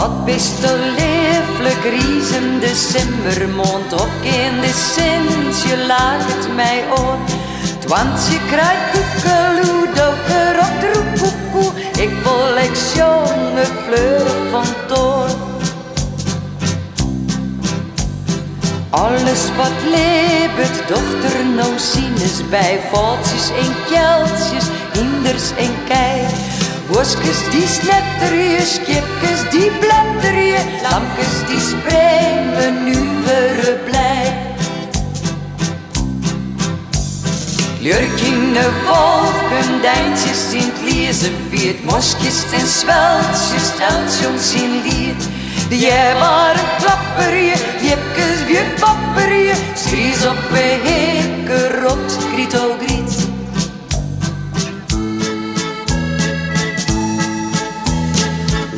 Wat best een lieflijk riezende simmermond, ook in de Sint, je laat het mij oor. Want je krijgt koekeloe, doker op de roekoekoe, ik wil ik jonge fleur van toor. Alles wat leeft, dochter nou zien is bij valtjes en keltjes, hinders en kei. Boskes die snetterje, skipkes die blenderje, lampkes die springen nu weer blij. Kleurkine wolken, deintjes in het lezen viert, moskjes en zweltjes, steltjes in lied. Jij waren klapperje, jipkes weer papperje, schries op een heker rot, griet o griet.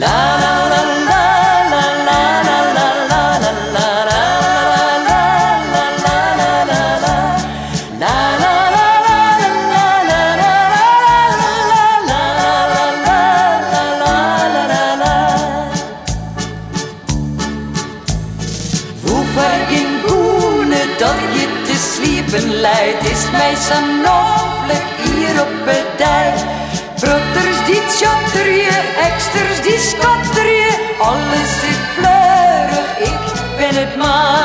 La la la la la la la la la la la. Dat je te sliepen leidt, is mij zo nofelijk hier op het dijk. Brotters die tjotterje, eksters die skotterje, alles is fleurig, ik ben het maar.